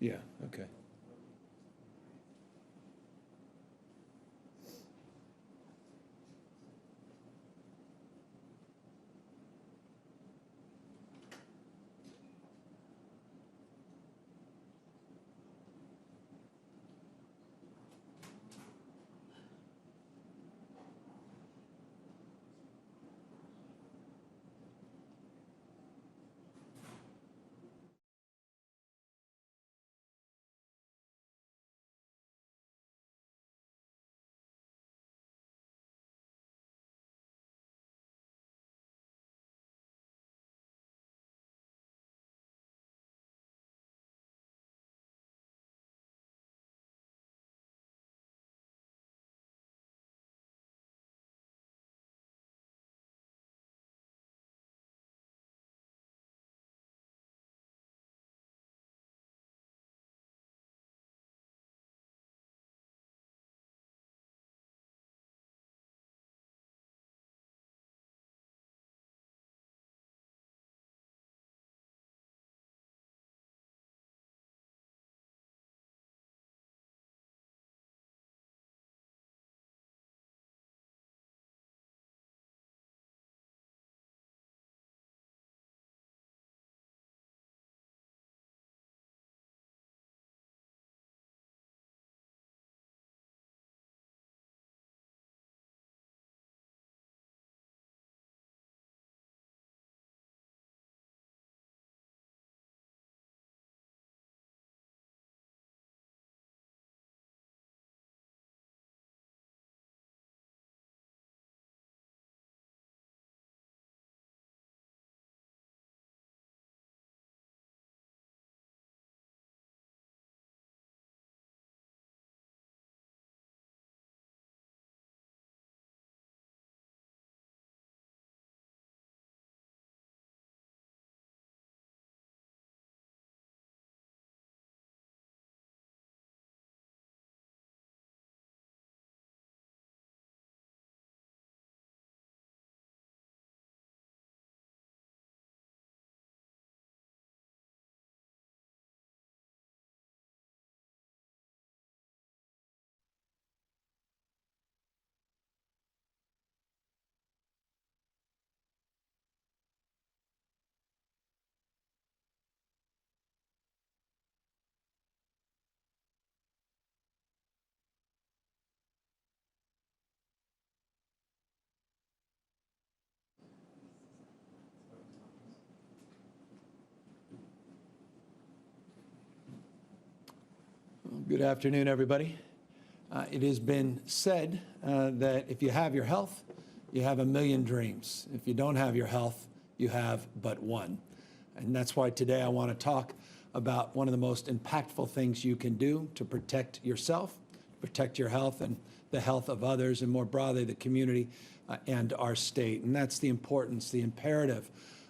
Yeah, okay. Good afternoon, everybody. It has been said that if you have your health, you have a million dreams. If you don't have your health, you have but one. And that's why today I want to talk about one of the most impactful things you can do to protect yourself, protect your health and the health of others, and more broadly, the community and our state. And that's the importance, the imperative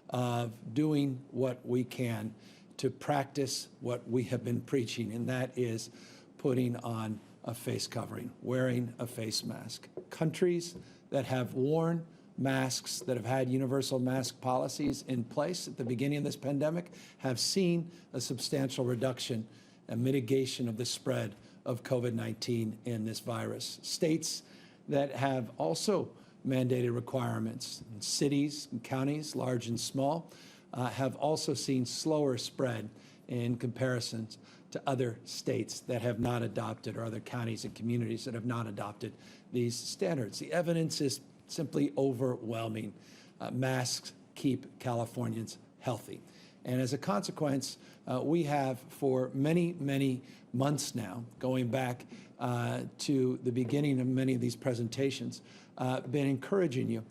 of doing what we can to practice what we have been preaching, and that is putting on a face covering, wearing a face mask. Countries that have worn masks, that have had universal mask policies in place at the beginning of this pandemic, have seen a substantial reduction and mitigation of the spread of COVID-19 in this virus. States that have also mandated requirements, in cities and counties, large and small, have also seen slower spread in comparisons to other states that have not adopted, or other counties and communities that have not adopted these standards. The evidence is simply overwhelming. Masks keep Californians healthy. And as a consequence, we have for many, many months now, going back to the beginning of many of these presentations, been encouraging you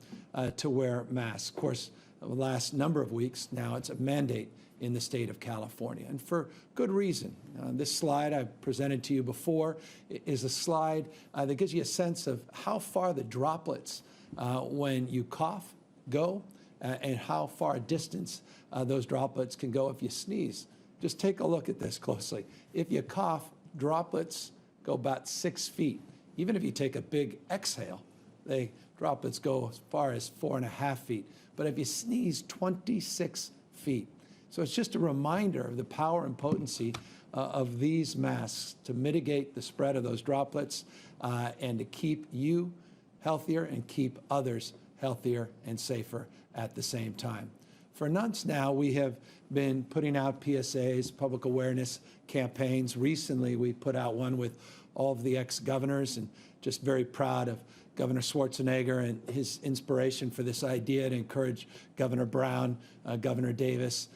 to wear masks. Of course, the last number of weeks now, it's a mandate in the state of California, and for good reason. This slide I've presented to you before is a slide that gives you a sense of how far the droplets, when you cough, go, and how far a distance those droplets can go if you sneeze. Just take a look at this closely. If you cough, droplets go about 6 feet. Even if you take a big exhale, the droplets go as far as 4.5 feet. But if you sneeze, 26 feet. So it's just a reminder of the power and potency of these masks to mitigate the spread of those droplets and to keep you healthier and keep others healthier and safer at the same time. For months now, we have been putting out PSAs, public awareness campaigns. Recently, we put out one with all of the ex-governors, and just very proud of Governor Schwarzenegger and his inspiration for this idea to encourage Governor Brown, Governor Davis,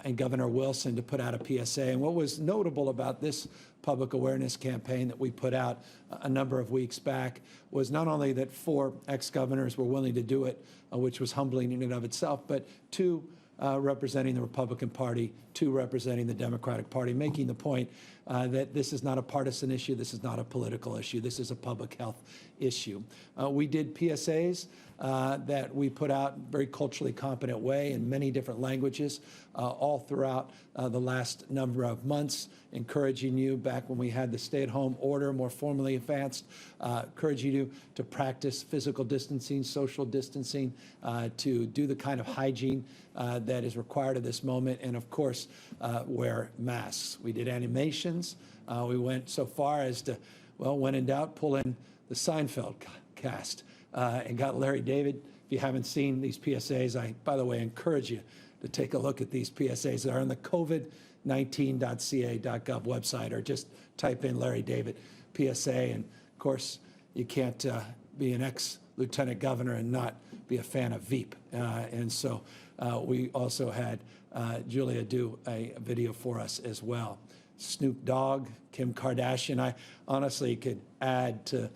and Governor Wilson to put out a PSA. And what was notable about this public awareness campaign that we put out a number of weeks back was not only that 4 ex-governors were willing to do it, which was humbling in and of itself, but 2 representing the Republican Party, 2 representing the Democratic Party, making the point that this is not a partisan issue, this is not a political issue, this is a public health issue. We did PSAs that we put out in a very culturally competent way in many different languages all throughout the last number of months, encouraging you back when we had the stay-at-home order more formally advanced, encouraging you to practice physical distancing, social distancing, to do the kind of hygiene that is required at this moment, and of course, wear masks. We did animations. We went so far as to, well, when in doubt, pull in the Seinfeld cast and got Larry David. If you haven't seen these PSAs, I, by the way, encourage you to take a look at these PSAs that are on the covid19.ca.gov website, or just type in Larry David PSA. And of course, you can't be an ex-lieutenant governor and not be a fan of Veep. And so we also had Julia do a video for us as well. Snoop Dogg, Kim Kardashian. I honestly could add to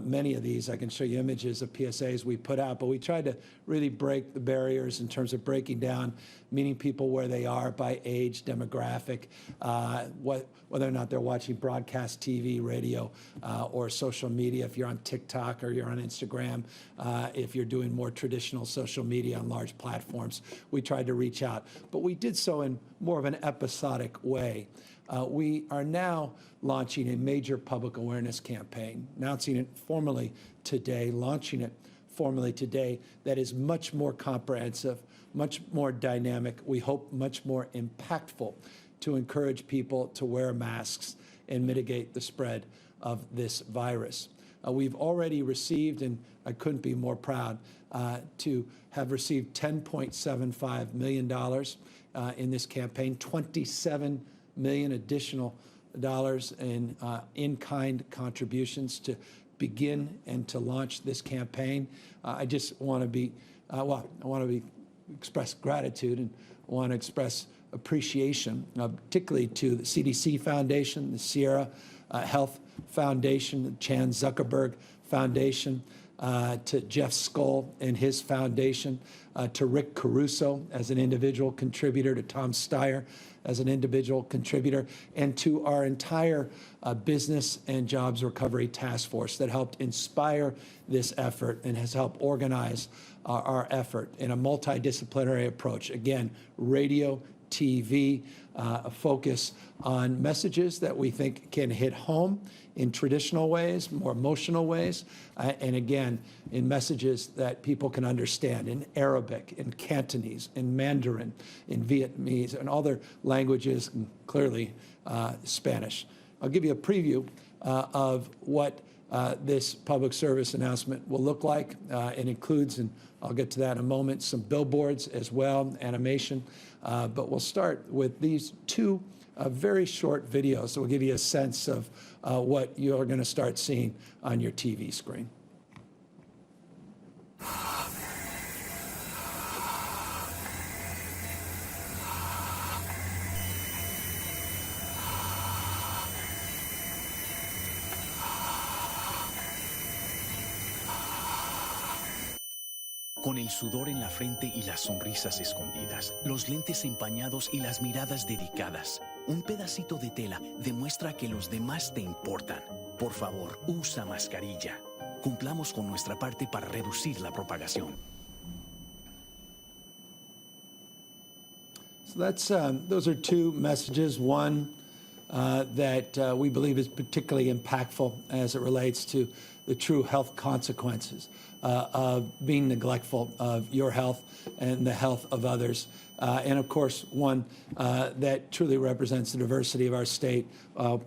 many of these. I can show you images of PSAs we put out, but we tried to really break the barriers in terms of breaking down, meeting people where they are by age, demographic, whether or not they're watching broadcast TV, radio, or social media, if you're on TikTok or you're on Instagram, if you're doing more traditional social media on large platforms. We tried to reach out, but we did so in more of an episodic way. We are now launching a major public awareness campaign, announcing it formally today, launching it formally today, that is much more comprehensive, much more dynamic, we hope much more impactful, to encourage people to wear masks and mitigate the spread of this virus. We've already received, and I couldn't be more proud, to have received $10.75 million in this campaign, $27 million additional dollars in-kind contributions to begin and to launch this campaign. I just want to be, express gratitude, and I want to express appreciation, particularly to the CDC Foundation, the Sierra Health Foundation, the Chan Zuckerberg Foundation, to Jeff Skoll and his foundation, to Rick Caruso as an individual contributor, to Tom Steyer as an individual contributor, and to our entire Business and Jobs Recovery Task Force that helped inspire this effort and has helped organize our effort in a multidisciplinary approach. Again, radio, TV, a focus on messages that we think can hit home in traditional ways, more emotional ways, and again, in messages that people can understand in Arabic, in Cantonese, in Mandarin, in Vietnamese, and other languages, and clearly Spanish. I'll give you a preview of what this public service announcement will look like. It includes, and I'll get to that in a moment, some billboards as well, animation. But we'll start with these 2 very short videos that will give you a sense of what you're going to start seeing on your TV screen. Con el sudor en la frente y las sonrisas escondidas, los lentes empañados y las miradas dedicadas, un pedacito de tela demuestra que los demás te importan. Por favor, usa mascarilla. Cumplamos con nuestra parte para reducir la propagación. So that's those are 2 messages. One that we believe is particularly impactful as it relates to the true health consequences of being neglectful of your health and the health of others. And of course, one that truly represents the diversity of our state,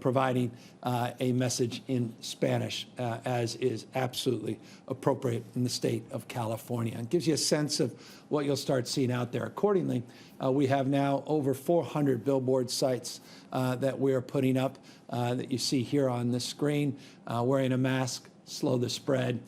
providing a message in Spanish, as is absolutely appropriate in the state of California. It gives you a sense of what you'll start seeing out there. Accordingly, we have now over 400 billboard sites that we are putting up that you see here on the screen, wearing a mask, slow the spread,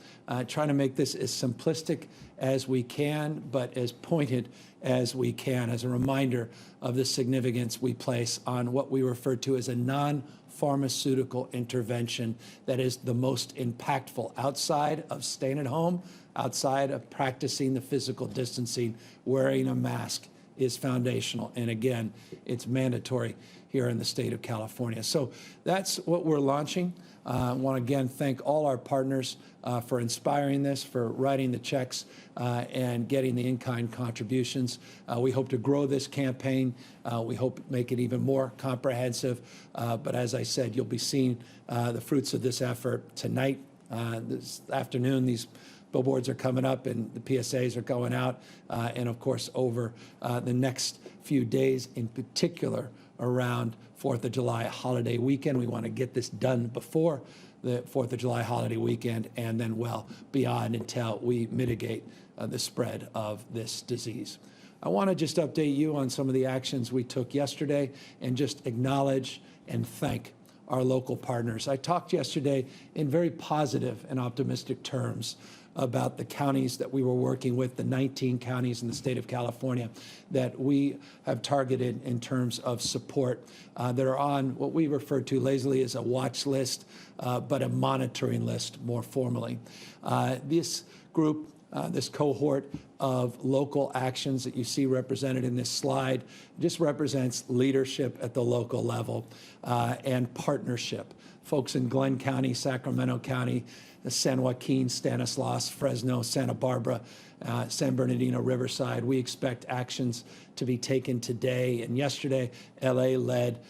trying to make this as simplistic as we can, but as pointed as we can, as a reminder of the significance we place on what we refer to as a non-pharmaceutical intervention that is the most impactful outside of staying at home, outside of practicing the physical distancing. Wearing a mask is foundational. And again, it's mandatory here in the state of California. So that's what we're launching. I want to again thank all our partners for inspiring this, for writing the checks and getting the in-kind contributions. We hope to grow this campaign. We hope to make it even more comprehensive. But as I said, you'll be seeing the fruits of this effort tonight, this afternoon. These billboards are coming up and the PSAs are going out. And of course, over the next few days, in particular around 4th of July holiday weekend. We want to get this done before the 4th of July holiday weekend and then well beyond until we mitigate the spread of this disease. I want to just update you on some of the actions we took yesterday and just acknowledge and thank our local partners. I talked yesterday in very positive and optimistic terms about the counties that we were working with, the 19 counties in the state of California that we have targeted in terms of support that are on what we refer to lazily as a watch list, but a monitoring list more formally. This group, this cohort of local actions that you see represented in this slide just represents leadership at the local level and partnership. Folks in Glenn County, Sacramento County, San Joaquin, Stanislaus, Fresno, Santa Barbara, San Bernardino, Riverside. We expect actions to be taken today and yesterday. LA led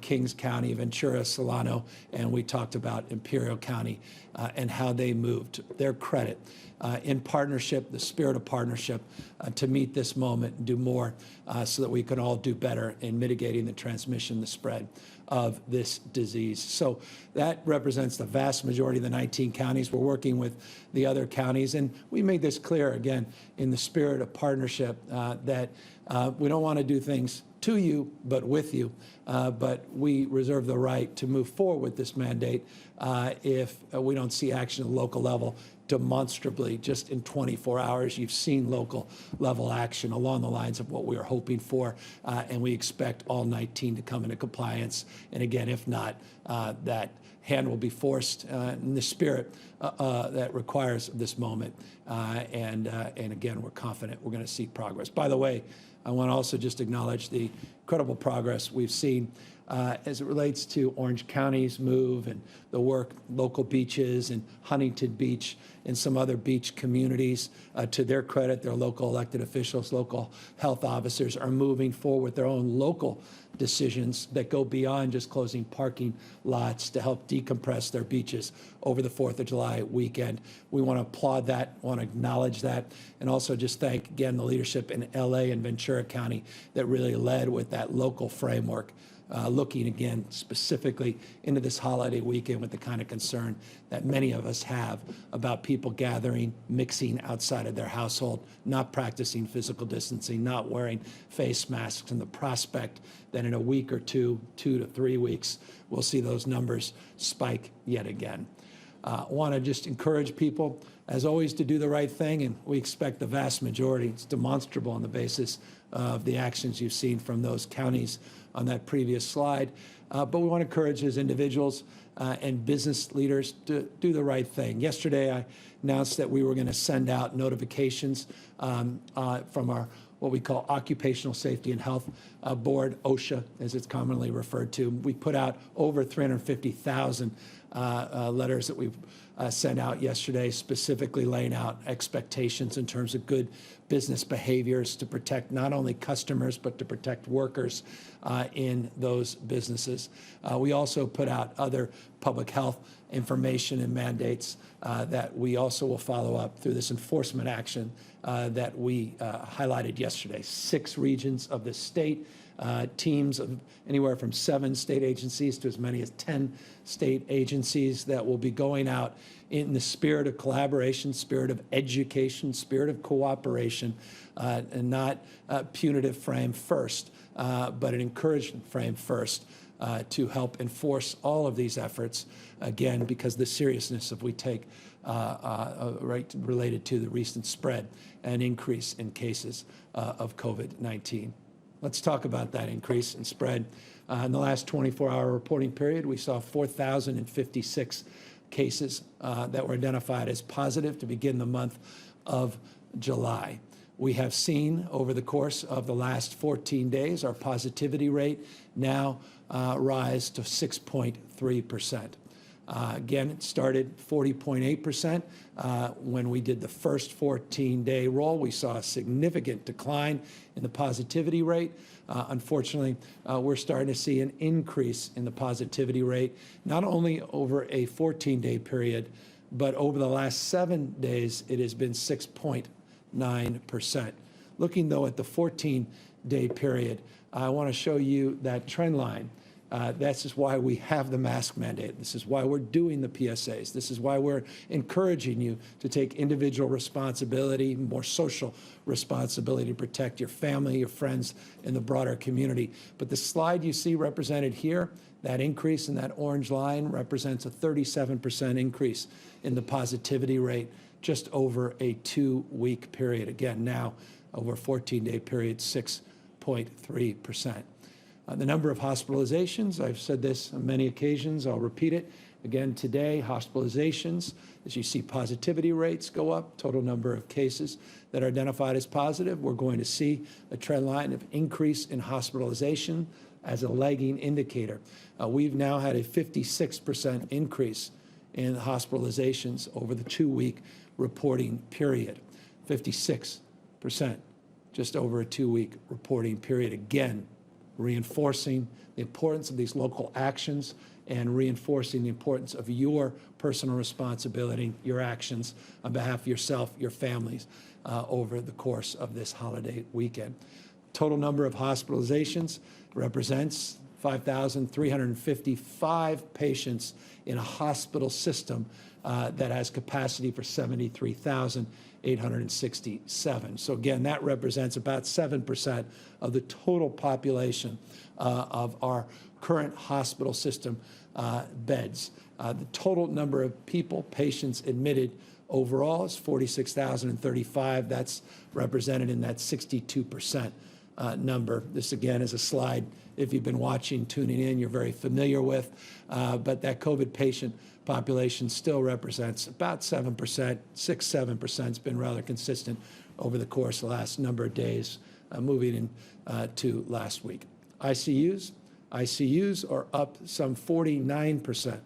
Kings County, Ventura, Solano, and we talked about Imperial County and how they moved. Their credit in partnership, the spirit of partnership, to meet this moment and do more so that we can all do better in mitigating the transmission, the spread of this disease. So that represents the vast majority of the 19 counties. We're working with the other counties, and we made this clear, again, in the spirit of partnership, that we don't want to do things to you, but with you. But we reserve the right to move forward with this mandate if we don't see action at the local level. Demonstrably, just in 24 hours, you've seen local level action along the lines of what we were hoping for, and we expect all 19 to come into compliance. And again, if not, that hand will be forced in the spirit that requires this moment. And again, we're confident we're going to see progress. By the way, I want to also just acknowledge the incredible progress we've seen as it relates to Orange County's move and the work, local beaches and Huntington Beach and some other beach communities. To their credit, their local elected officials, local health officers are moving forward with their own local decisions that go beyond just closing parking lots to help decompress their beaches over the 4th of July weekend. We want to applaud that, want to acknowledge that, and also just thank, again, the leadership in LA and Ventura County that really led with that local framework. Looking again specifically into this holiday weekend with the kind of concern that many of us have about people gathering, mixing outside of their household, not practicing physical distancing, not wearing face masks, and the prospect that in a week or 2 to 3 weeks, we'll see those numbers spike yet again. I want to just encourage people, as always, to do the right thing, and we expect the vast majority. It's demonstrable on the basis of the actions you've seen from those counties on that previous slide. But we want to encourage as individuals and business leaders to do the right thing. Yesterday, I announced that we were going to send out notifications from our what we call Occupational Safety and Health Board, OSHA, as it's commonly referred to. We put out over 350,000 letters that we've sent out yesterday, specifically laying out expectations in terms of good business behaviors to protect not only customers, but to protect workers in those businesses. We also put out other public health information and mandates that we also will follow up through this enforcement action that we highlighted yesterday. 6 regions of the state, teams of anywhere from 7 state agencies to as many as 10 state agencies that will be going out in the spirit of collaboration, spirit of education, spirit of cooperation, and not punitive frame first, but an encouragement frame first to help enforce all of these efforts, again, because the seriousness of we take right related to the recent spread and increase in cases of COVID-19. Let's talk about that increase in spread. In the last 24-hour reporting period, we saw 4,056 cases that were identified as positive to begin the month of July. We have seen over the course of the last 14 days our positivity rate now rise to 6.3%. Again, it started 40.8%. When we did the first 14-day roll, we saw a significant decline in the positivity rate. Unfortunately, we're starting to see an increase in the positivity rate, not only over a 14-day period, but over the last 7 days, it has been 6.9%. Looking, though, at the 14-day period, I want to show you that trend line. This is why we have the mask mandate. This is why we're doing the PSAs. This is why we're encouraging you to take individual responsibility, more social responsibility to protect your family, your friends, and the broader community. But the slide you see represented here, that increase in that orange line represents a 37% increase in the positivity rate just over a 2-week period. Again, now over a 14-day period, 6.3%. The number of hospitalizations, I've said this on many occasions, I'll repeat it again today. Hospitalizations, as you see positivity rates go up, total number of cases that are identified as positive, we're going to see a trend line of increase in hospitalization as a lagging indicator. We've now had a 56% increase in hospitalizations over the 2-week reporting period. 56%, just over a 2-week reporting period. Again, reinforcing the importance of these local actions and reinforcing the importance of your personal responsibility, your actions on behalf of yourself, your families, over the course of this holiday weekend. Total number of hospitalizations represents 5,355 patients in a hospital system that has capacity for 73,867. So again, that represents about 7% of the total population of our current hospital system beds. The total number of people, patients admitted overall is 46,035. That's represented in that 62% number. This again is a slide, if you've been watching, tuning in, you're very familiar with, but that COVID patient population still represents about 7%, 6-7%. It's been rather consistent over the course of the last number of days, moving to last week. ICUs are up some 49%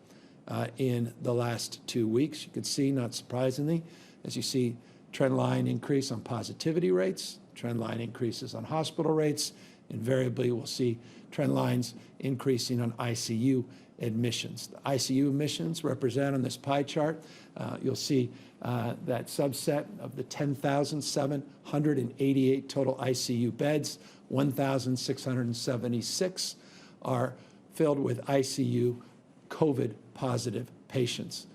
in the last 2 weeks. You can see, not surprisingly, as you see trend line increase on positivity rates, trend line increases on hospital rates, invariably we'll see trend lines increasing on ICU admissions. The ICU admissions represent on this pie chart, you'll see that subset of the 10,788 total ICU beds, 1,676 are filled with ICU COVID positive patients.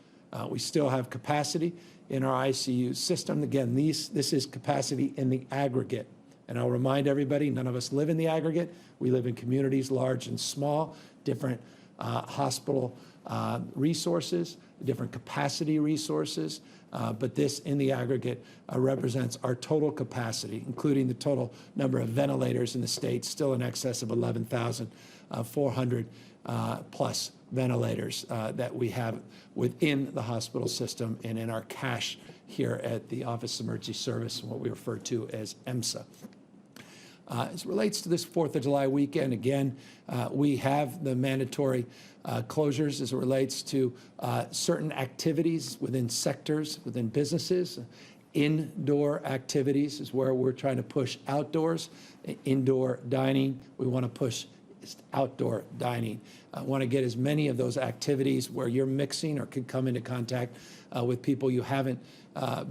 We still have capacity in our ICU system. Again, this is capacity in the aggregate. And I'll remind everybody, none of us live in the aggregate. We live in communities large and small, different hospital resources, different capacity resources, but this in the aggregate represents our total capacity, including the total number of ventilators in the state, still in excess of 11,400 plus ventilators that we have within the hospital system and in our cache here at the Office of Emergency Service, what we refer to as EMSA. As it relates to this 4th of July weekend, again, we have the mandatory closures as it relates to certain activities within sectors, within businesses. Indoor activities is where we're trying to push outdoors. Indoor dining, we want to push is outdoor dining. I want to get as many of those activities where you're mixing or could come into contact with people you haven't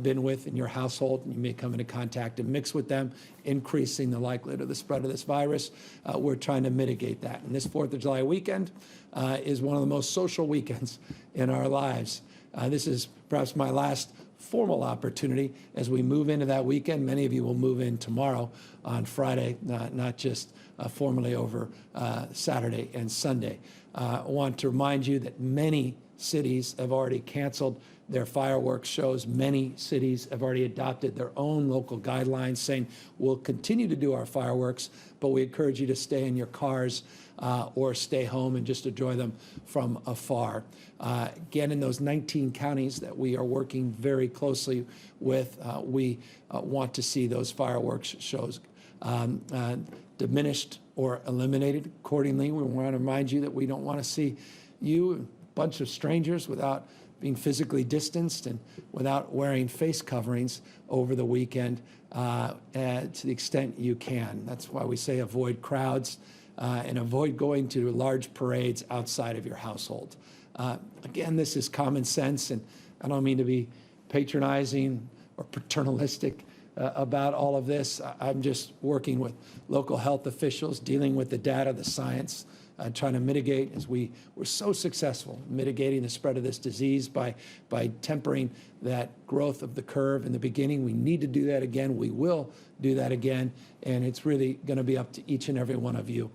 been with in your household. You may come into contact and mix with them, increasing the likelihood of the spread of this virus. We're trying to mitigate that. And this 4th of July weekend is one of the most social weekends in our lives. This is perhaps my last formal opportunity as we move into that weekend. Many of you will move in tomorrow on Friday, not just formally over Saturday and Sunday. I want to remind you that many cities have already canceled their fireworks shows. Many cities have already adopted their own local guidelines saying we'll continue to do our fireworks, but we encourage you to stay in your cars or stay home and just enjoy them from afar. Again, in those 19 counties that we are working very closely with, we want to see those fireworks shows diminished or eliminated. Accordingly, we want to remind you that we don't want to see you, a bunch of strangers, without being physically distanced and without wearing face coverings over the weekend to the extent you can. That's why we say avoid crowds and avoid going to large parades outside of your household. Again, this is common sense, and I don't mean to be patronizing or paternalistic about all of this. I'm just working with local health officials, dealing with the data, the science, trying to mitigate, as we were so successful mitigating the spread of this disease by tempering that growth of the curve in the beginning. We need to do that again. We will do that again, and it's really going to be up to each and every one of you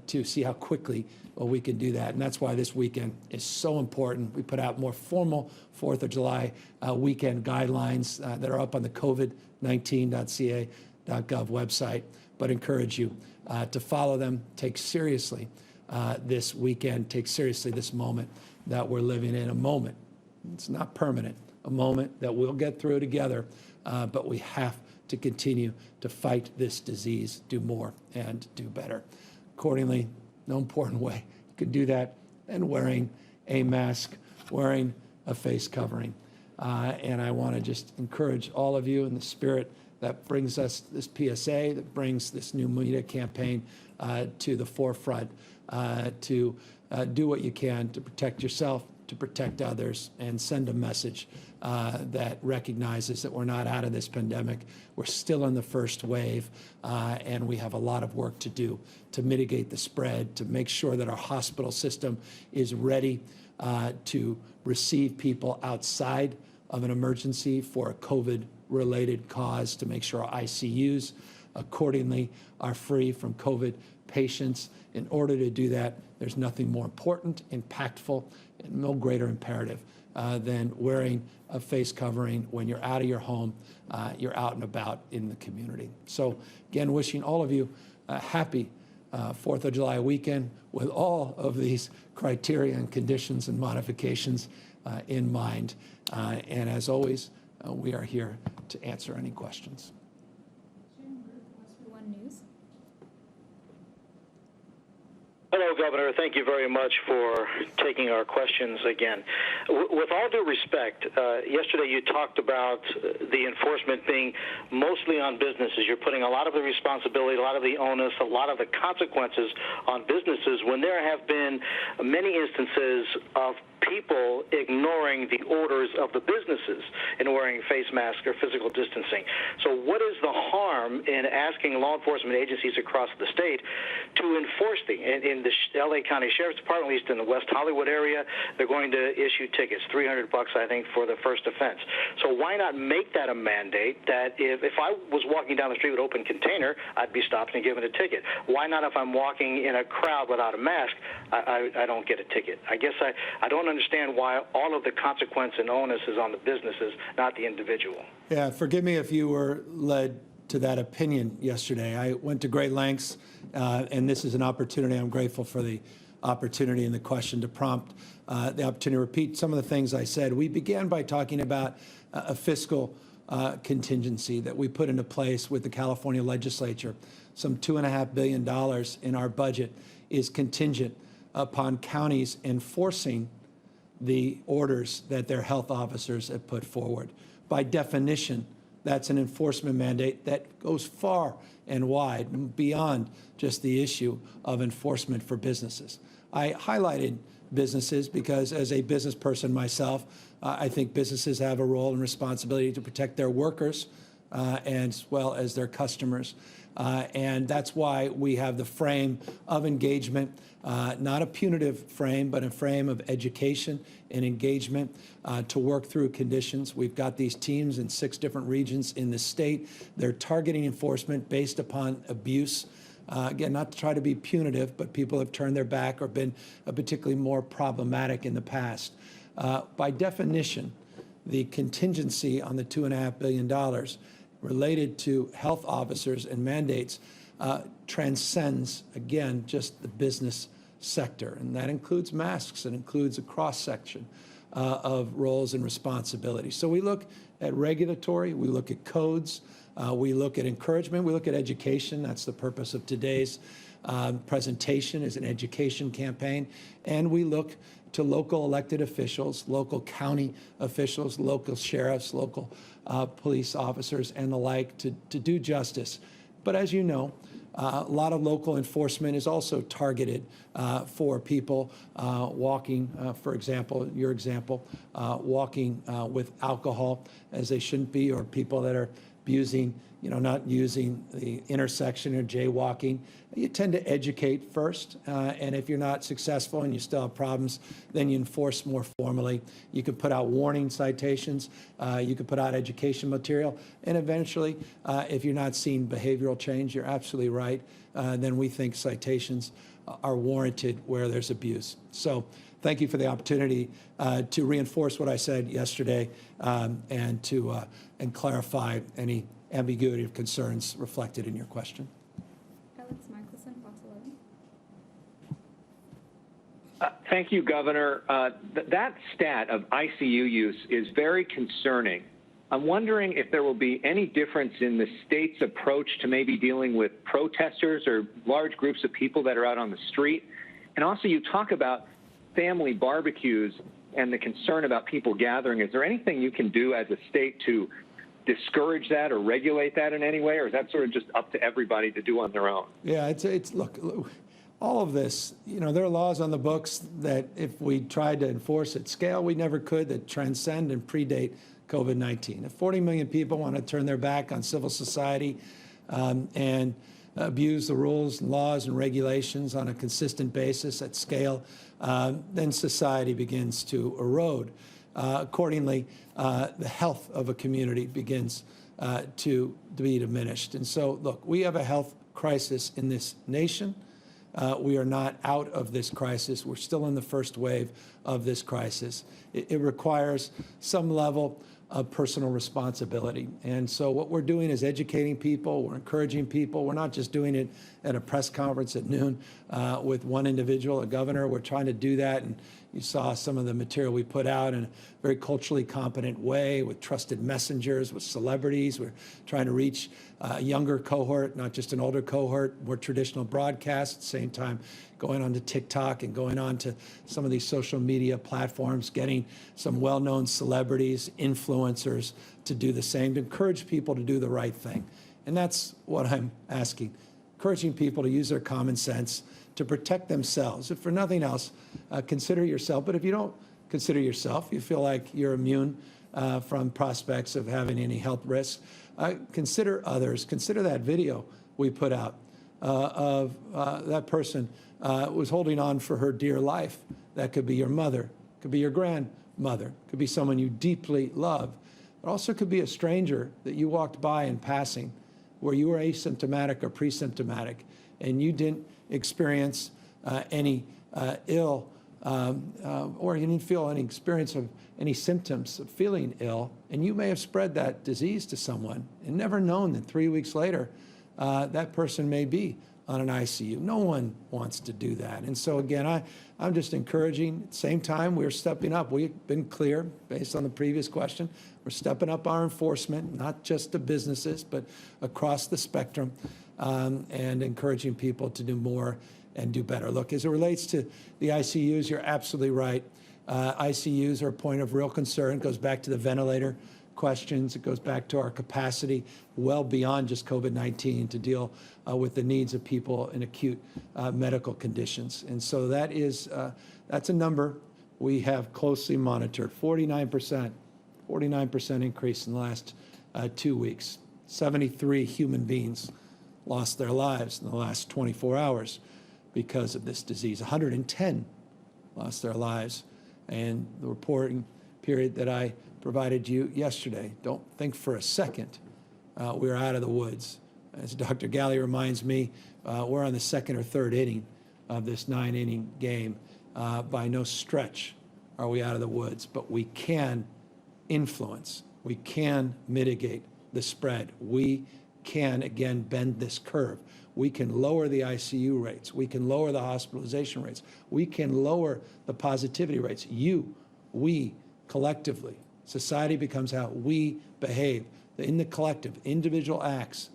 to see how quickly we can do that. And that's why this weekend is so important. We put out more formal 4th of July weekend guidelines that are up on the covid19.ca.gov website, but encourage you to follow them, take seriously this weekend, take seriously this moment that we're living in, a moment. It's not permanent, a moment that we'll get through together, but we have to continue to fight this disease, do more and do better. Accordingly, no important way you can do that than wearing a mask, wearing a face covering. And I want to just encourage all of you in the spirit that brings us this PSA, that brings this new media campaign to the forefront, to do what you can to protect yourself, to protect others, and send a message that recognizes that we're not out of this pandemic. We're still in the first wave, and we have a lot of work to do to mitigate the spread, to make sure that our hospital system is ready to receive people outside of an emergency for a COVID-related cause, to make sure our ICUs accordingly are free from COVID patients. In order to do that, there's nothing more important, impactful, and no greater imperative than wearing a face covering when you're out of your home, you're out and about in the community. So again, wishing all of you a happy 4th of July weekend with all of these criteria and conditions and modifications in mind. And as always, we are here to answer any questions. Hello, Governor. Thank you very much for taking our questions again. With all due respect, yesterday you talked about the enforcement being mostly on businesses. You're putting a lot of the responsibility, a lot of the onus, a lot of the consequences on businesses when there have been many instances of people ignoring the orders of the businesses in wearing face masks or physical distancing. So what is the harm in asking law enforcement agencies across the state to enforce in the LA County Sheriff's Department, at least in the West Hollywood area, they're going to issue tickets, $300, I think, for the first offense. So why not make that a mandate that if I was walking down the street with open container, I'd be stopped and given a ticket? Why not if I'm walking in a crowd without a mask, I don't get a ticket? I guess I don't understand why all of the consequence and onus is on the businesses, not the individual. Yeah, forgive me if you were led to that opinion yesterday. I went to great lengths, and this is an opportunity. I'm grateful for the opportunity and the question to prompt the opportunity to repeat some of the things I said. We began by talking about a fiscal contingency that we put into place with the California legislature. Some $2.5 billion in our budget is contingent upon counties enforcing the orders that their health officers have put forward. By definition, that's an enforcement mandate that goes far and wide beyond just the issue of enforcement for businesses. I highlighted businesses because as a business person myself, I think businesses have a role and responsibility to protect their workers as well as their customers. And that's why we have the frame of engagement, not a punitive frame, but a frame of education and engagement to work through conditions. We've got these teams in 6 different regions in the state. They're targeting enforcement based upon abuse. Again, not to try to be punitive, but people have turned their back or been particularly more problematic in the past. By definition, the contingency on the $2.5 billion related to health officers and mandates transcends, again, just the business sector. And that includes masks. It includes a cross-section of roles and responsibilities. So we look at regulatory, we look at codes, we look at encouragement, we look at education. That's the purpose of today's presentation, is an education campaign. And we look to local elected officials, local county officials, local sheriffs, local police officers, and the like to do justice. But as you know, a lot of local enforcement is also targeted for people walking, for example, your example, walking with alcohol as they shouldn't be, or people that are abusing, not using the intersection or jaywalking. You tend to educate first, and if you're not successful and you still have problems, then you enforce more formally. You could put out warning citations, you could put out education material, and eventually, if you're not seeing behavioral change, you're absolutely right, then we think citations are warranted where there's abuse. So thank you for the opportunity to reinforce what I said yesterday and to clarify any ambiguity of concerns reflected in your question. Alex Michelson, Fox 11. Thank you, Governor. That stat of ICU use is very concerning. I'm wondering if there will be any difference in the state's approach to maybe dealing with protesters or large groups of people that are out on the street. And also, you talk about family barbecues and the concern about people gathering. Is there anything you can do as a state to discourage that or regulate that in any way, or is that sort of just up to everybody to do on their own? Yeah, look, all of this, there are laws on the books that if we tried to enforce at scale, we never could, that transcend and predate COVID-19. If 40 million people want to turn their back on civil society and abuse the rules, and laws, and regulations on a consistent basis at scale, then society begins to erode. Accordingly, the health of a community begins to be diminished. And so, look, we have a health crisis in this nation. We are not out of this crisis. We're still in the first wave of this crisis. It requires some level of personal responsibility. And so what we're doing is educating people, we're encouraging people. We're not just doing it at a press conference at noon with one individual, a governor. We're trying to do that, and you saw some of the material we put out in a very culturally competent way with trusted messengers, with celebrities. We're trying to reach a younger cohort, not just an older cohort, more traditional broadcasts, at the same time going on to TikTok and going on to some of these social media platforms, getting some well-known celebrities, influencers to do the same, to encourage people to do the right thing. And that's what I'm asking, encouraging people to use their common sense to protect themselves. If for nothing else, consider yourself. But if you don't consider yourself, you feel like you're immune from prospects of having any health risks, consider others. Consider that video we put out of that person was holding on for her dear life. That could be your mother, could be your grandmother, could be someone you deeply love. It also could be a stranger that you walked by in passing where you were asymptomatic or pre-symptomatic and you didn't experience any ill or you didn't feel any experience of any symptoms of feeling ill, and you may have spread that disease to someone and never known that 3 weeks later that person may be on an ICU. No one wants to do that. And so again, I'm just encouraging. At the same time, we're stepping up. We've been clear based on the previous question. We're stepping up our enforcement, not just to businesses, but across the spectrum, and encouraging people to do more and do better. Look, as it relates to the ICUs, you're absolutely right. ICUs are a point of real concern. It goes back to the ventilator questions. It goes back to our capacity well beyond just COVID-19 to deal with the needs of people in acute medical conditions. And so that's a number we have closely monitored. 49% increase in the last 2 weeks. 73 human beings lost their lives in the last 24 hours because of this disease. 110 lost their lives. And the reporting period that I provided you yesterday, don't think for a second we're out of the woods. As Dr. Galley reminds me, we're on the second or third inning of this 9-inning game. By no stretch are we out of the woods, but we can influence, we can mitigate the spread. We can, again, bend this curve. We can lower the ICU rates. We can lower the hospitalization rates. We can lower the positivity rates. We, collectively. Society becomes how we behave. In the collective, individual acts,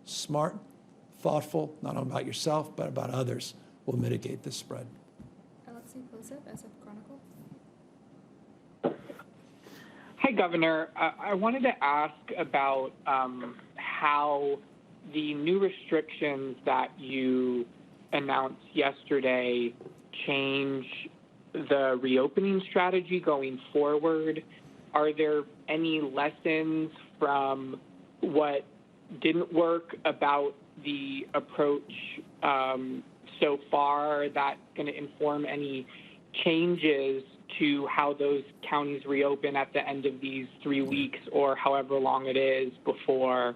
smart, thoughtful, not only about yourself, but about others, will mitigate this spread. SF Chronicle. Hi, Governor. I wanted to ask about how the new restrictions that you announced yesterday change the reopening strategy going forward. Are there any lessons from what didn't work about the approach so far that's going to inform any changes to how those counties reopen at the end of these 3 weeks or however long it is before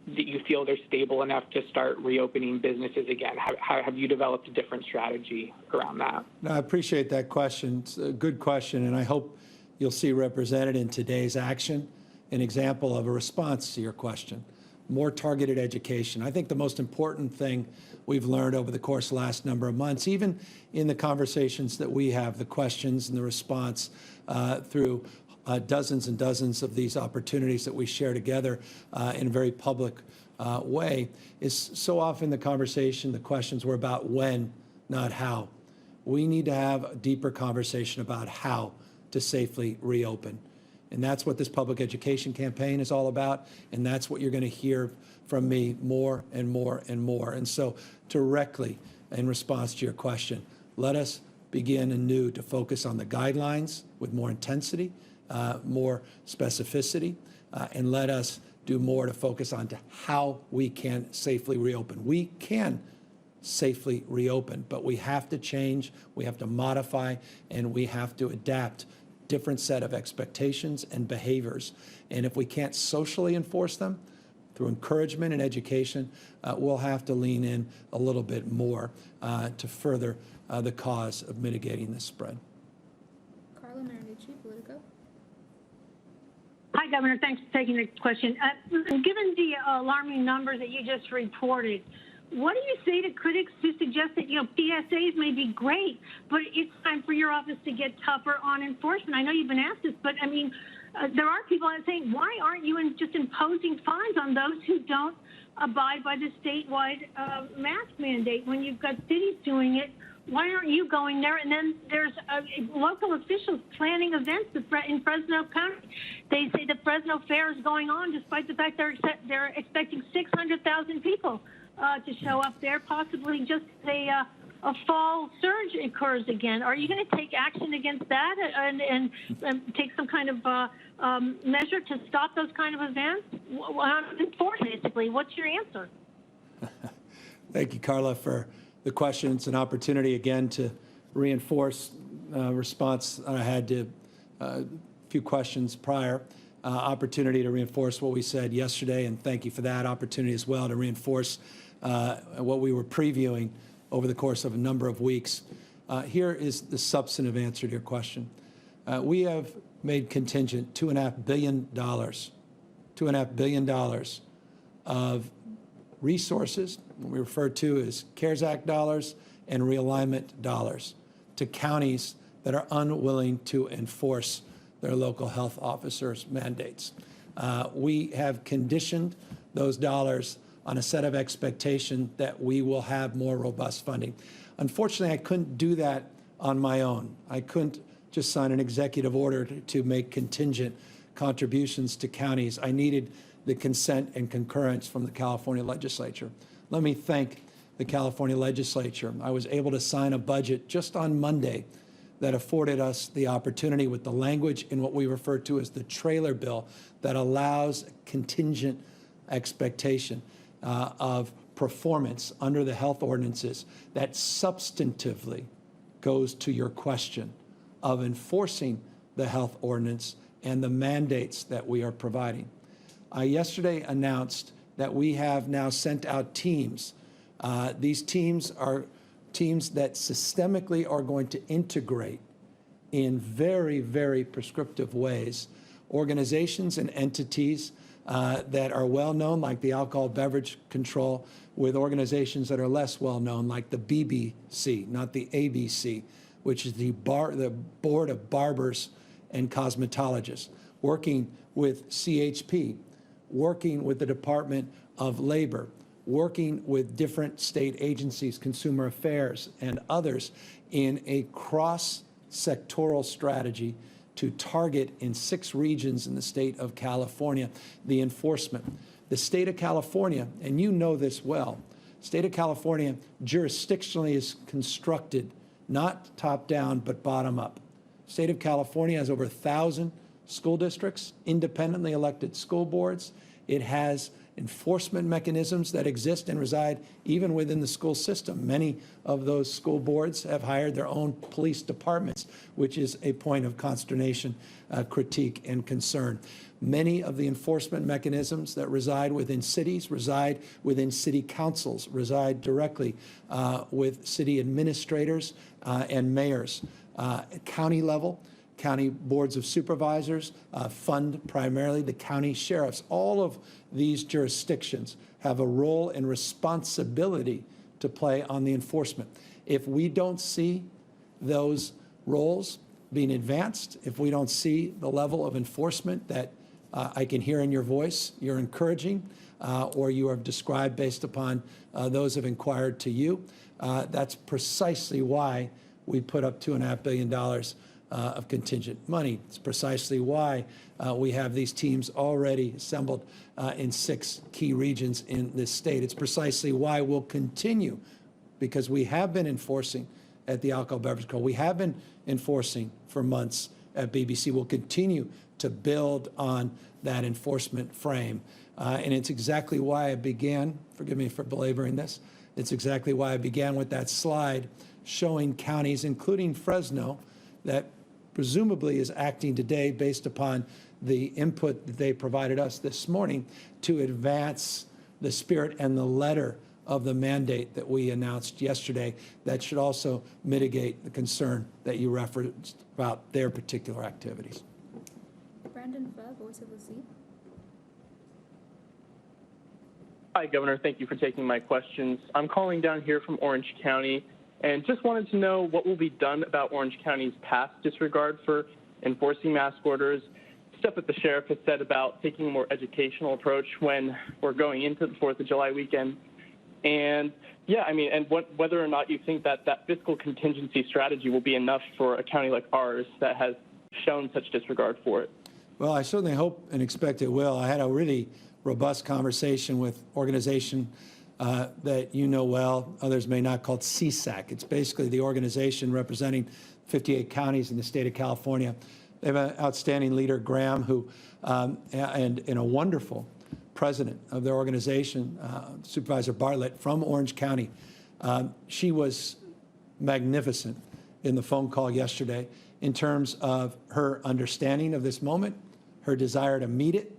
that you feel they're stable enough to start reopening businesses again? Have you developed a different strategy around that? No, I appreciate that question. It's a good question, and I hope you'll see represented in today's action an example of a response to your question. More targeted education. I think the most important thing we've learned over the course of the last number of months, even in the conversations that we have, the questions and the response through dozens and dozens of these opportunities that we share together in a very public way, is so often the conversation, the questions were about when, not how. We need to have a deeper conversation about how to safely reopen. And that's what this public education campaign is all about, and that's what you're going to hear from me more and more and more. And so directly in response to your question, let us begin anew to focus on the guidelines with more intensity, more specificity, and let us do more to focus on to how we can safely reopen. We can safely reopen, but we have to change, we have to modify, and we have to adapt different set of expectations and behaviors. And if we can't socially enforce them through encouragement and education, we'll have to lean in a little bit more to further the cause of mitigating this spread. Carla Marinucci, Politico. Hi, Governor. Thanks for taking the question. Given the alarming numbers that you just reported, what do you say to critics who suggest that, PSAs may be great, but it's time for your office to get tougher on enforcement? I know you've been asked this, but there are people that are saying, why aren't you just imposing fines on those who don't abide by the statewide mask mandate? When you've got cities doing it, why aren't you going there? And then there's local officials planning events in Fresno County. They say the Fresno Fair is going on despite the fact they're expecting 600,000 people to show up there, possibly just a fall surge occurs again. Are you going to take action against that and take some kind of measure to stop those kind of events? Enforce, basically. What's your answer? Thank you, Carla, for the question. It's an opportunity, again, to reinforce response I had to a few questions prior. Opportunity to reinforce what we said yesterday, and thank you for that opportunity as well to reinforce what we were previewing over the course of a number of weeks. Here is the substantive answer to your question. We have made contingent $2.5 billion of resources, what we refer to as CARES Act dollars and realignment dollars, to counties that are unwilling to enforce their local health officers' mandates. We have conditioned those dollars on a set of expectation that we will have more robust funding. Unfortunately, I couldn't do that on my own. I couldn't just sign an executive order to make contingent contributions to counties, I needed the consent and concurrence from the California legislature. Let me thank the California legislature. I was able to sign a budget just on Monday that afforded us the opportunity with the language in what we refer to as the trailer bill that allows contingent expectation of performance under the health ordinances that substantively goes to your question of enforcing the health ordinance and the mandates that we are providing. I yesterday announced that we have now sent out teams. These teams are teams that systemically are going to integrate in very, very prescriptive ways organizations and entities that are well known, like the Alcohol Beverage Control, with organizations that are less well known, like the BBC, not the ABC, which is the Board of Barbers and Cosmetologists, working with CHP, working with the Department of Labor, working with different state agencies, Consumer Affairs, and others in a cross-sectoral strategy to target in 6 regions in the state of California the enforcement. The state of California, and you know this well, state of California jurisdictionally is constructed not top-down but bottom-up. State of California has over 1,000 school districts, independently elected school boards. It has enforcement mechanisms that exist and reside even within the school system. Many of those school boards have hired their own police departments, which is a point of consternation, critique, and concern. Many of the enforcement mechanisms that reside within cities reside within city councils, reside directly with city administrators and mayors. At county level, county boards of supervisors fund primarily the county sheriffs. All of these jurisdictions have a role and responsibility to play on the enforcement. If we don't see those roles being advanced, if we don't see the level of enforcement that I can hear in your voice, you're encouraging, or you have described based upon those have inquired to you, that's precisely why we put up $2.5 billion of contingent money. It's precisely why we have these teams already assembled in 6 key regions in this state. It's precisely why we'll continue, because we have been enforcing at the Alcohol Beverage Control. We have been enforcing for months at BBC. We'll continue to build on that enforcement frame. And it's exactly why I began, forgive me for belaboring this, it's exactly why I began with that slide showing counties, including Fresno, that presumably is acting today based upon the input that they provided us this morning to advance the spirit and the letter of the mandate that we announced yesterday that should also mitigate the concern that you referenced about their particular activities. Brandon Pho, Voice of the Sea. Hi, Governor. Thank you for taking my questions. I'm calling down here from Orange County and just wanted to know what will be done about Orange County's past disregard for enforcing mask orders, stuff that the sheriff has said about taking a more educational approach when we're going into the 4th of July weekend. And whether or not you think that that fiscal contingency strategy will be enough for a county like ours that has shown such disregard for it. Well, I certainly hope and expect it will. I had a really robust conversation with organization that you know well, others may not, called CSAC. It's basically the organization representing 58 counties in the state of California. They have an outstanding leader, Graham, who, and a wonderful president of their organization, Supervisor Bartlett from Orange County. She was magnificent in the phone call yesterday in terms of her understanding of this moment, her desire to meet it,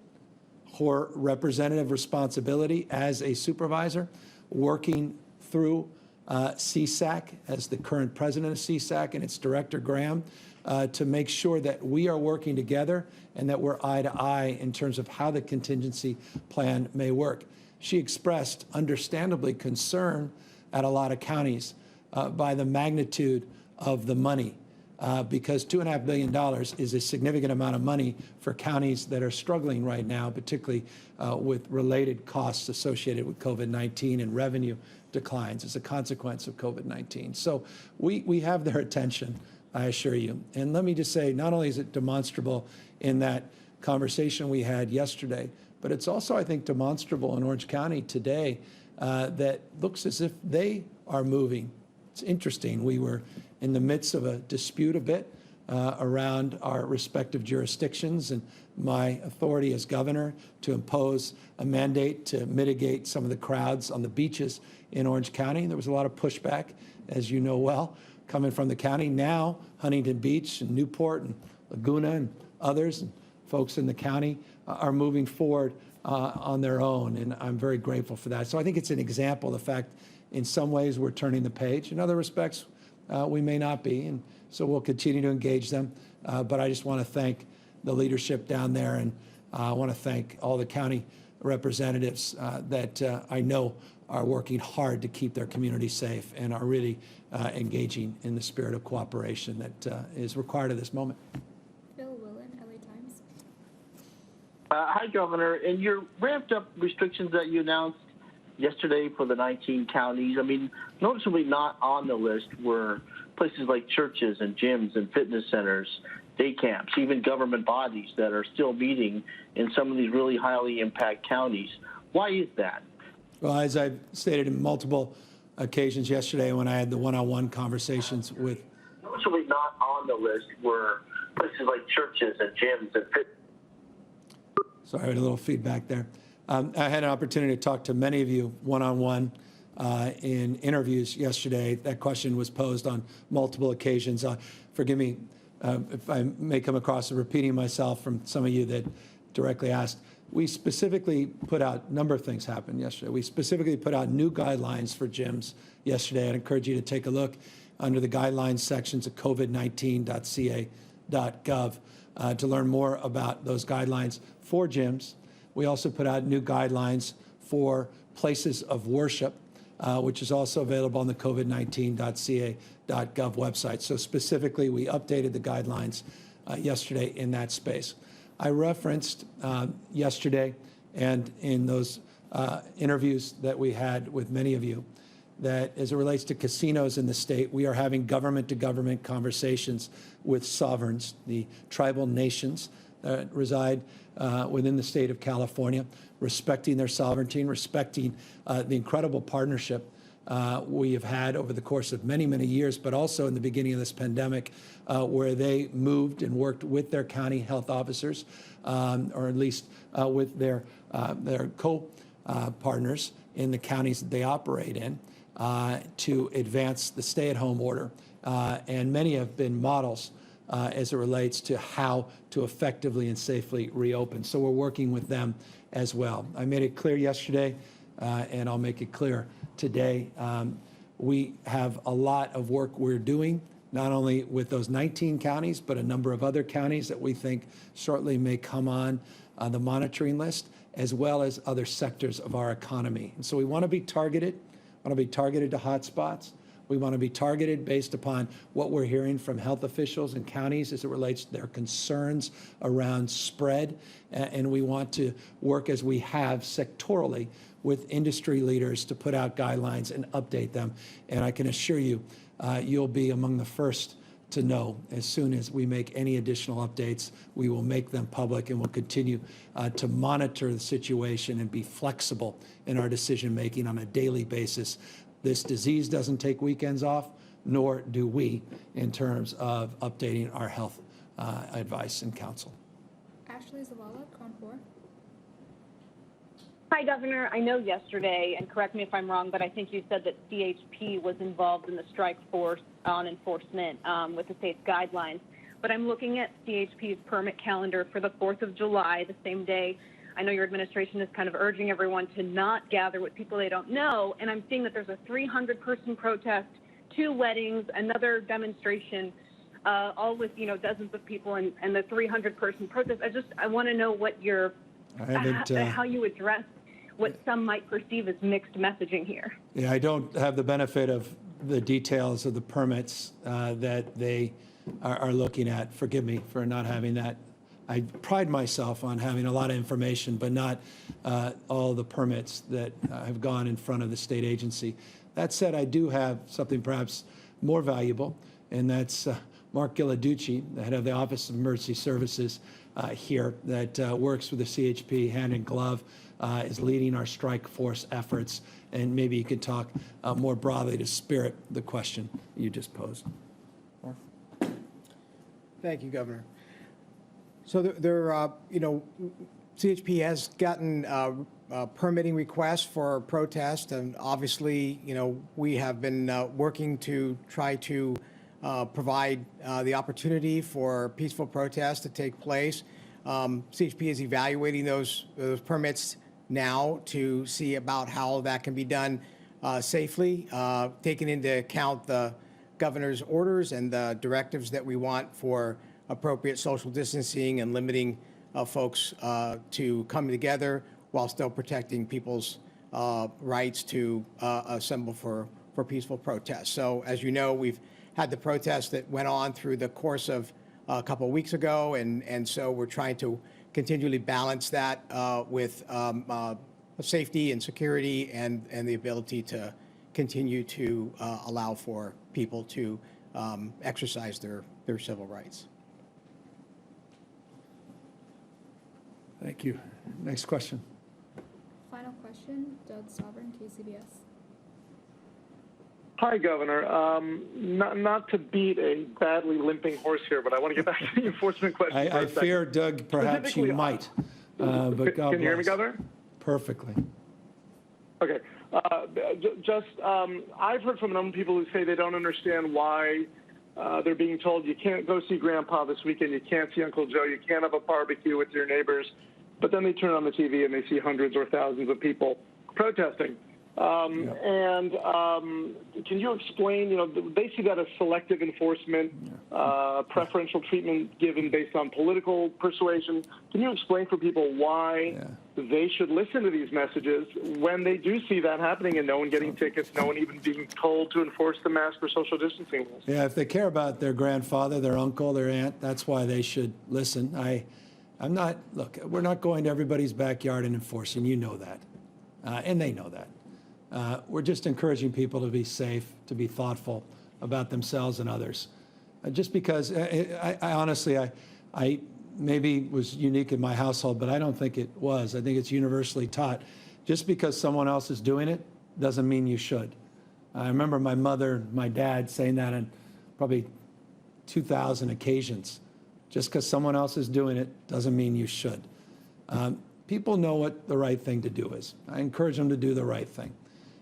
her representative responsibility as a supervisor, working through CSAC as the current president of CSAC and its director, Graham, to make sure that we are working together and that we're eye to eye in terms of how the contingency plan may work. She expressed, understandably, concern at a lot of counties by the magnitude of the money, because $2.5 billion is a significant amount of money for counties that are struggling right now, particularly with related costs associated with COVID-19 and revenue declines as a consequence of COVID-19. So we have their attention, I assure you. And let me just say, not only is it demonstrable in that conversation we had yesterday. But it's also, I think, demonstrable in Orange County today that looks as if they are moving. It's interesting. We were in the midst of a dispute a bit around our respective jurisdictions and my authority as governor to impose a mandate to mitigate some of the crowds on the beaches in Orange County. There was a lot of pushback, as you know well, coming from the county. Now, Huntington Beach and Newport and Laguna and others, and folks in the county are moving forward on their own, and I'm very grateful for that. So I think it's an example of the fact in some ways we're turning the page. In other respects, we may not be, and so we'll continue to engage them. But I just want to thank the leadership down there, and I want to thank all the county representatives that I know are working hard to keep their community safe and are really engaging in the spirit of cooperation that is required at this moment. Bill Willen, LA Times. Hi, Governor. In your ramped-up restrictions that you announced yesterday for the 19 counties, I mean, noticeably not on the list were places like churches and gyms and fitness centers, day camps, even government bodies that are still meeting in some of these really highly impacted counties. Why is that? Well, as I've stated in multiple occasions yesterday when I had the one-on-one conversations with... Noticeably not on the list were places like churches and gyms and fitness. Sorry, I had a little feedback there. I had an opportunity to talk to many of you one-on-one in interviews yesterday. That question was posed on multiple occasions. Forgive me if I may come across as repeating myself from some of you that directly asked. We specifically put out, a number of things happened yesterday. We specifically put out new guidelines for gyms yesterday. I'd encourage you to take a look under the guidelines sections of covid19.ca.gov to learn more about those guidelines for gyms. We also put out new guidelines for places of worship, which is also available on the covid19.ca.gov website. So specifically, we updated the guidelines yesterday in that space. I referenced yesterday and in those interviews that we had with many of you that as it relates to casinos in the state, we are having government-to-government conversations with sovereigns, the tribal nations that reside within the state of California, respecting their sovereignty and respecting the incredible partnership we have had over the course of many, many years, but also in the beginning of this pandemic, where they moved and worked with their county health officers, or at least with their co-partners in the counties that they operate in, to advance the stay-at-home order. And many have been models as it relates to how to effectively and safely reopen. So we're working with them as well. I made it clear yesterday, and I'll make it clear today. We have a lot of work we're doing, not only with those 19 counties, but a number of other counties that we think shortly may come on the monitoring list, as well as other sectors of our economy. And so we want to be targeted, to hotspots. We want to be targeted based upon what we're hearing from health officials in counties as it relates to their concerns around spread. And we want to work as we have sectorally with industry leaders to put out guidelines and update them. And I can assure you, you'll be among the first to know. As soon as we make any additional updates, we will make them public, and we'll continue to monitor the situation and be flexible in our decision making on a daily basis. This disease doesn't take weekends off, nor do we in terms of updating our health advice and counsel. Ashley Zavala, KRON 4. Hi, Governor. I know yesterday, and correct me if I'm wrong, but I think you said that CHP was involved in the strike force on enforcement with the state's guidelines. But I'm looking at CHP's permit calendar for the 4th of July, the same day. I know your administration is kind of urging everyone to not gather with people they don't know, and I'm seeing that there's a 300-person protest, 2 weddings, another demonstration, all with, dozens of people, and the 300-person protest. I want to know what your, how you address what some might perceive as mixed messaging here. Yeah, I don't have the benefit of the details of the permits that they are looking at. Forgive me for not having that. I pride myself on having a lot of information, but not all the permits that have gone in front of the state agency. That said, I do have something perhaps more valuable, and that's Mark Gilladucci, the head of the Office of Emergency Services here, that works with the CHP hand in glove, is leading our strike force efforts. And maybe you could talk more broadly to spirit the question you just posed. Thank you, Governor. So CHP has gotten permitting requests for protest, and obviously, we have been working to try to provide the opportunity for peaceful protest to take place. CHP is evaluating those permits now to see about how that can be done safely, taking into account the governor's orders and the directives that we want for appropriate social distancing and limiting folks to come together while still protecting people's rights to assemble for peaceful protests. So as you know, we've had the protests that went on through the course of a couple of weeks ago, and so we're trying to continually balance that with safety and security and the ability to continue to allow for people to exercise their civil rights. Thank you. Next question. Final question, Doug Sovereign, KCBS. Hi, Governor. Not to beat a badly limping horse here, but I want to get back to the enforcement question. I fear, Doug, perhaps you might. But God can you hear me, bless. Governor? Perfectly. Okay. I've heard from a number of people who say they don't understand why they're being told you can't go see Grandpa this weekend, you can't see Uncle Joe, you can't have a barbecue with your neighbors, but then they turn on the TV and they see hundreds or thousands of people protesting. And can you explain, they see that as selective enforcement, preferential treatment given based on political persuasion. Can you explain for people why they should listen to these messages when they do see that happening and no one getting tickets, no one even being told to enforce the mask or social distancing rules? Yeah, if they care about their grandfather, their uncle, their aunt, that's why they should listen. Look, we're not going to everybody's backyard and enforcing, you know that, and they know that. We're just encouraging people to be safe, to be thoughtful about themselves and others. Just because, I honestly, I maybe was unique in my household, but I don't think it was. I think it's universally taught. Just because someone else is doing it doesn't mean you should. I remember my mother and my dad saying that on probably 2,000 occasions. Just because someone else is doing it doesn't mean you should. People know what the right thing to do is. I encourage them to do the right thing.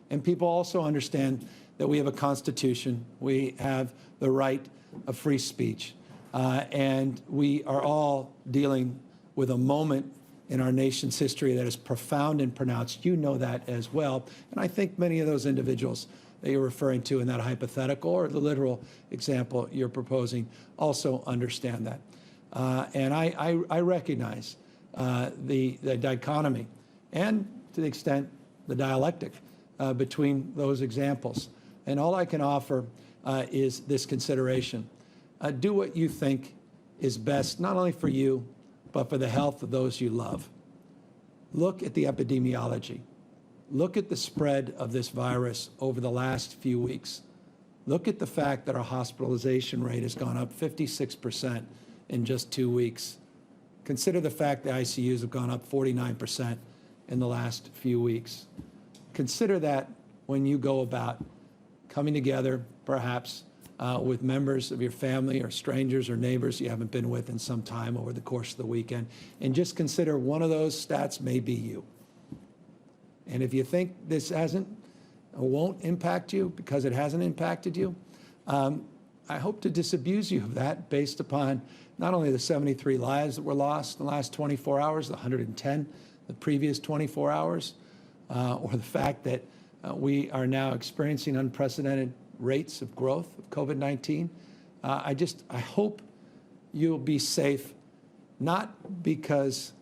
And people also understand that we have a constitution, we have the right of free speech, and we are all dealing with a moment in our nation's history that is profound and pronounced. You know that as well. And I think many of those individuals that you're referring to in that hypothetical or the literal example you're proposing also understand that. And I recognize the dichotomy and, to the extent, the dialectic between those examples. And all I can offer is this consideration. Do what you think is best, not only for you, but for the health of those you love. Look at the epidemiology. Look at the spread of this virus over the last few weeks. Look at the fact that our hospitalization rate has gone up 56% in just 2 weeks. Consider the fact that ICUs have gone up 49% in the last few weeks. Consider that when you go about coming together, perhaps with members of your family or strangers or neighbors you haven't been with in some time over the course of the weekend. And just consider one of those stats may be you. And if you think this hasn't or won't impact you because it hasn't impacted you, I hope to disabuse you of that based upon not only the 73 lives that were lost in the last 24 hours, the 110 the previous 24 hours, or the fact that we are now experiencing unprecedented rates of growth of COVID-19. I hope you'll be safe, not because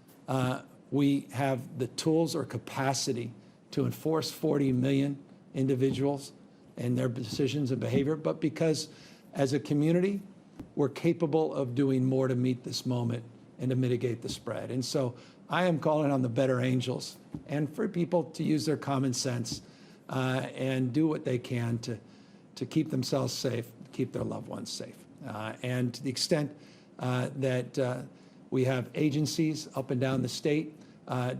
we have the tools or capacity to enforce 40 million individuals and their decisions and behavior, but because as a community, we're capable of doing more to meet this moment and to mitigate the spread. And so I am calling on the better angels and for people to use their common sense and do what they can to keep themselves safe, keep their loved ones safe. And to the extent that we have agencies up and down the state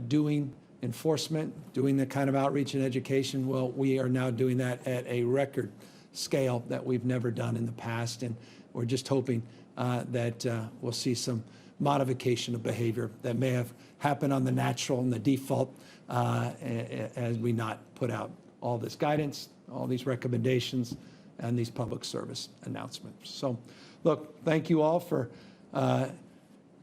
doing enforcement, doing the kind of outreach and education, well, we are now doing that at a record scale that we've never done in the past. And we're just hoping that we'll see some modification of behavior that may have happened on the natural and the default as we not put out all this guidance, all these recommendations, and these public service announcements. So, look, thank you all for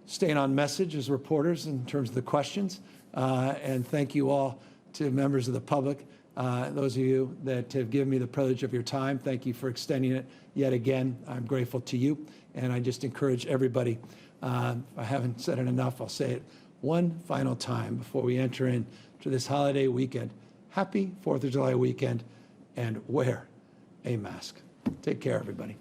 staying on message as reporters in terms of the questions. And thank you all to members of the public, those of you that have given me the privilege of your time. Thank you for extending it yet again. I'm grateful to you. And I just encourage everybody, if I haven't said it enough, I'll say it one final time before we enter into this holiday weekend. Happy 4th of July weekend, and wear a mask. Take care, everybody.